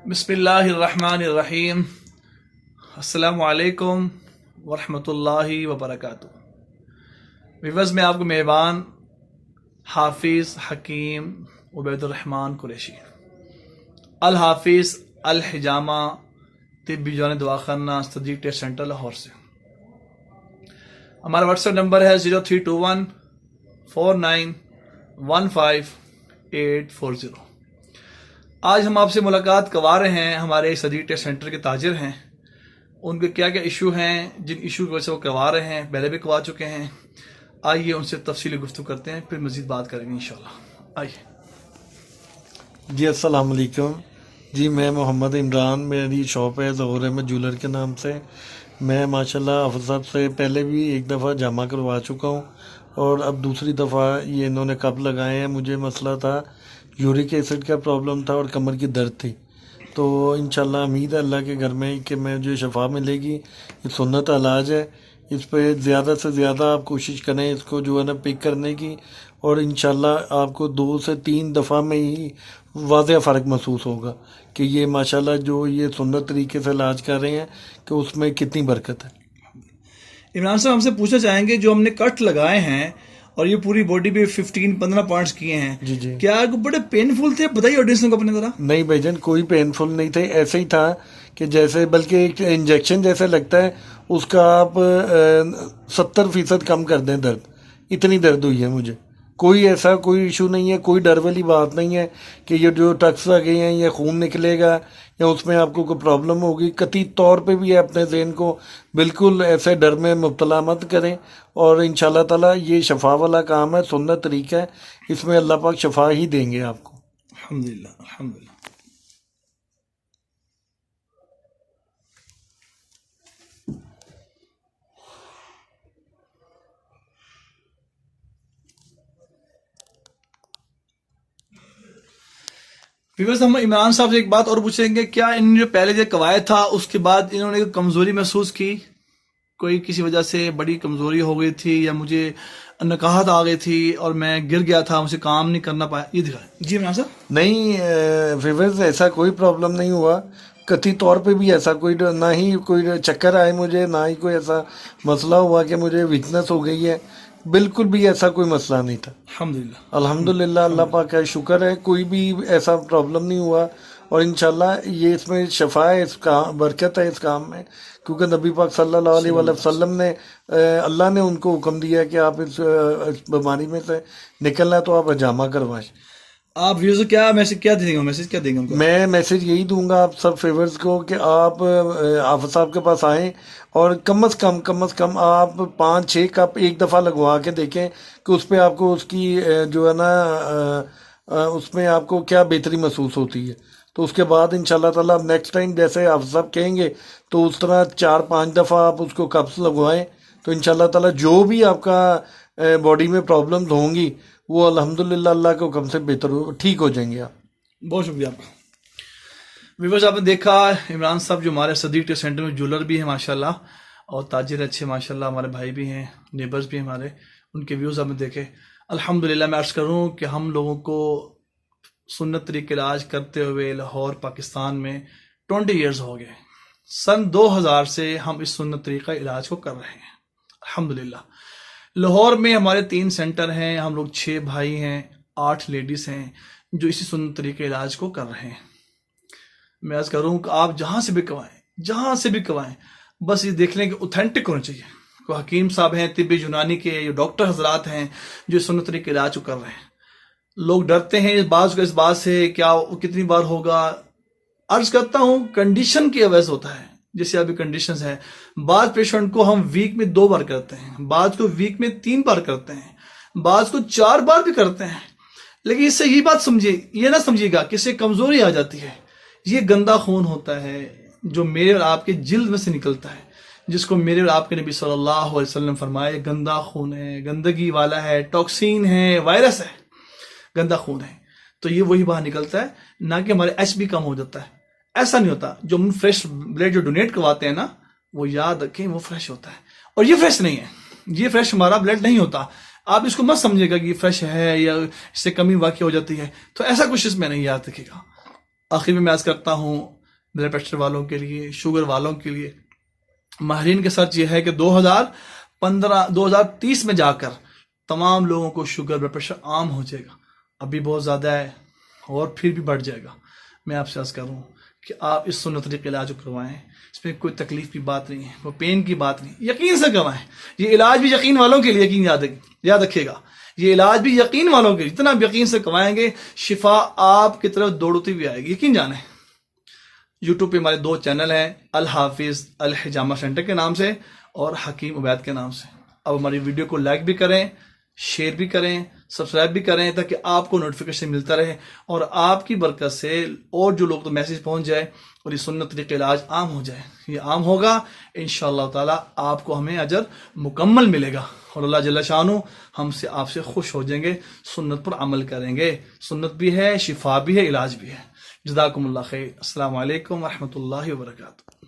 बिस्मिल्लाहिर्रहमानिर्रहीम। अस्सलामु अलैकुम वरहमतुल्लाहि वबरकातुहू। विवर्स में आपको मेहमान हाफिज़ हकीम उबैदुर्रहमान कुरैशी अल हाफिज़ अल हिजामा तिब्बी जान दवाखाना सदीक टेस्ट सेंटर लाहौर से। हमारा व्हाट्सएप नंबर है 032149154840। आज हम आपसे मुलाकात करवा रहे हैं, हमारे सदीक टेस्ट सेंटर के ताजिर हैं, उनके क्या क्या इशू हैं, जिन इशू की वजह से वो करवा रहे हैं, पहले भी करवा चुके हैं। आइए उनसे तफसीली गुफ्तगू करते हैं, फिर मज़ीद बात करेंगे इंशाल्लाह। आइए जी, अस्सलाम वालेकुम जी। मैं मोहम्मद इमरान, मेरी शॉप है ज़ोहर अहमद ज्वेलर के नाम से। मैं माशाल्लाह हाफ़िज़ साहब से पहले भी एक दफ़ा जमा करवा चुका हूँ और अब दूसरी दफ़ा ये इन्होंने कब लगाए हैं। मुझे मसला था, यूरिक एसिड का प्रॉब्लम था और कमर की दर्द थी। तो इंशाल्लाह उम्मीद है अल्लाह के घर में कि मुझे शफा मिलेगी। ये सुन्नत इलाज है, इस पे ज़्यादा से ज़्यादा आप कोशिश करें इसको जो है ना पिक करने की, और इंशाल्लाह आपको 2 से 3 दफ़ा में ही वाज़ेह फ़र्क महसूस होगा कि ये माशाल्लाह जो ये सुन्नत तरीके से इलाज कर रहे हैं कि उसमें कितनी बरकत है। इमरान साहब, हमसे पूछना चाहेंगे, जो हमने कट लगाए हैं और ये पूरी बॉडी पे 15-15 पॉइंट्स किए हैं, जी जी, क्या बड़े पेनफुल थे? बताइए ऑडियंस को अपने ज़रा। नहीं भाईजान, कोई पेनफुल नहीं थे, ऐसे ही था कि जैसे, बल्कि एक इंजेक्शन जैसे लगता है उसका आप 70% कम कर दें दर्द, इतनी दर्द हुई है मुझे। कोई ऐसा कोई इशू नहीं है, कोई डर वाली बात नहीं है कि ये जो टक्स लगे हैं या खून निकलेगा या उसमें आपको कोई प्रॉब्लम होगी। कतई तौर पे भी अपने ज़हन को बिल्कुल ऐसे डर में मुब्तला मत करें, और इंशाल्लाह ताला ये शफा वाला काम है, सुन्नत तरीका है, इसमें अल्लाह पाक शफा ही देंगे आपको। अल्हम्दुलिल्लाह अल्हम्दुलिल्लाह। व्यूअर्स, हम इमरान साहब से एक बात और पूछेंगे, क्या इन्होंने जो पहले जो कवायद था उसके बाद इन्होंने कमजोरी महसूस की? कोई किसी वजह से बड़ी कमजोरी हो गई थी या मुझे नकाहत आ गई थी और मैं गिर गया था, मुझे काम नहीं करना पाया? ये दिखाएं जी इमरान साहब। नहीं व्यूअर्स, ऐसा कोई प्रॉब्लम नहीं हुआ, कतई तौर पे भी ऐसा कोई ना ही कोई चक्कर आए मुझे, ना ही कोई ऐसा मसला हुआ कि मुझे वीकनेस हो गई है, बिल्कुल भी ऐसा कोई मसला नहीं था। अल्हम्दुलिल्लाह अल्हम्दुलिल्लाह, अल्लाह पाक का शुक्र है, कोई भी ऐसा प्रॉब्लम नहीं हुआ। और इंशाल्लाह ये इसमें शफा है, इस काम बरकत है इस काम में, क्योंकि नबी पाक सल्लल्लाहु अलैहि वसल्लम ने अल्लाह ने उनको हुक्म दिया कि आप इस बीमारी में से निकलना तो आप हजामा करवाएं। आप व्यूअर्स को क्या मैसेज क्या देंगे उनको? मैं मैसेज यही दूंगा आप सब फेवर्स को कि आप हाफिज साहब के पास आएँ और कम से कम आप 5-6 कप एक दफ़ा लगवा के देखें कि उस पर आपको उसकी जो है ना उसमें आपको क्या बेहतरी महसूस होती है। तो उसके बाद इंशाल्लाह ताला नेक्स्ट टाइम जैसे हाफिज साहब कहेंगे तो उस तरह 4-5 दफ़ा आप उसको कप्स लगवाएं, तो इंशाल्लाह ताला जो भी आपका बॉडी में प्रॉब्लम्स होंगी वो अल्हम्दुलिल्लाह अल्लाह के हुक्म से ठीक हो जाएंगे आप। बहुत शुक्रिया आपका। व्यूअर्स, आपने देखा इमरान साहब जो हमारे सदीक टेस्ट सेंटर में ज्वेलर भी है माशाल्लाह, और ताजिर अच्छे माशाल्लाह, हमारे भाई भी हैं, नेबर्स भी हैं हमारे, उनके व्यूज़ आपने देखे। अल्हम्दुलिल्लाह मैं अर्ज़ करूँ कि हम लोगों को सुन्नत तरीके इलाज करते हुए लाहौर पाकिस्तान में 20 ईयर्स हो गए। सन 2000 से हम इस सुन्नत तरीका इलाज को कर रहे हैं अल्हम्दुलिल्लाह। लाहौर में हमारे 3 सेंटर हैं, हम लोग 6 भाई हैं, 8 लेडीज़ हैं जो इसी सुन्नत तरीके इलाज को कर रहे हैं। मैं अर्ज़ करूँ कि आप जहाँ से भी करवाएं, बस ये देख लें कि ऑथेंटिक होना चाहिए। कोई हकीम साहब हैं तिब्बी यूनानी के, जो डॉक्टर हजरात हैं जो सुन्नत तरीके इलाज को कर रहे हैं। लोग डरते हैं इस बात से, क्या कितनी बार होगा। अर्ज करता हूँ, कंडीशन की वजह से होता है। जैसे अभी कंडीशंस है, बाद पेशेंट को हम वीक में 2 बार करते हैं, बाद को वीक में 3 बार करते हैं, बाद को 4 बार भी करते हैं। लेकिन इससे ये बात समझिए, ये ना समझिएगा कि इससे कमजोरी आ जाती है। ये गंदा खून होता है जो मेरे और आपके जिल्द में से निकलता है, जिसको मेरे और आपके नबी सल्लल्लाहु अलैहि वसल्लम फरमाए, गंदा खून है, गंदगी वाला है, टॉक्सिन है, वायरस है, गंदा खून है। तो ये वही बाहर निकलता है, ना कि हमारे एचबी कम हो जाता है। ऐसा नहीं होता। जो हम फ्रेश ब्लड जो डोनेट करवाते हैं ना, वो याद रखें वो फ्रेश होता है, और ये फ्रेश नहीं है, ये फ्रेश हमारा ब्लड नहीं होता। आप इसको मत समझिएगा कि फ्रेश है या इससे कमी वाकई हो जाती है, तो ऐसा कुछ इसमें नहीं, याद रखिएगा। आखिर में मैं अर्ज करता हूँ, ब्लड प्रेशर वालों के लिए, शुगर वालों के लिए। माहिरीन के सच ये है कि 2030 में जाकर तमाम लोगों को शुगर ब्लड प्रेशर आम हो जाएगा। अभी बहुत ज़्यादा है और फिर भी बढ़ जाएगा। मैं आपसे अर्ज़ करूँ कि आप इस सुन्नत तरीके इलाज को करवाएं। इसमें कोई तकलीफ की बात नहीं है, वो पेन की बात नहीं, यकीन से करवाएं। ये इलाज भी यकीन वालों के लिए, यकीन याद रखिएगा, ये इलाज भी यकीन वालों के लिए। जितना आप यकीन से करवाएंगे शिफा आपकी तरफ दौड़ती हुई आएगी, यकीन जाने। यूट्यूब पे हमारे 2 चैनल हैं, अल हाफिज अल हिजामा सेंटर के नाम से और हकीम उबैद के नाम से। अब हमारी वीडियो को लाइक भी करें, शेयर भी करें, सब्सक्राइब भी करें, ताकि आपको नोटिफिकेशन मिलता रहे और आपकी बरकत से और जो लोग तो मैसेज पहुंच जाए और ये सुन्नत तरीके इलाज आम हो जाए। ये आम होगा इंशाअल्लाह ताला, आपको हमें अजर मुकम्मल मिलेगा और अल्लाह जल्ल शानु हमसे आपसे खुश हो जाएंगे, सुन्नत पर अमल करेंगे। सुन्नत भी है, शिफा भी है, इलाज भी है। जज़ाकुमुल्लाह खैर। अस्सलामु अलैकुम व रहमतुल्लाहि व बरकातुहू।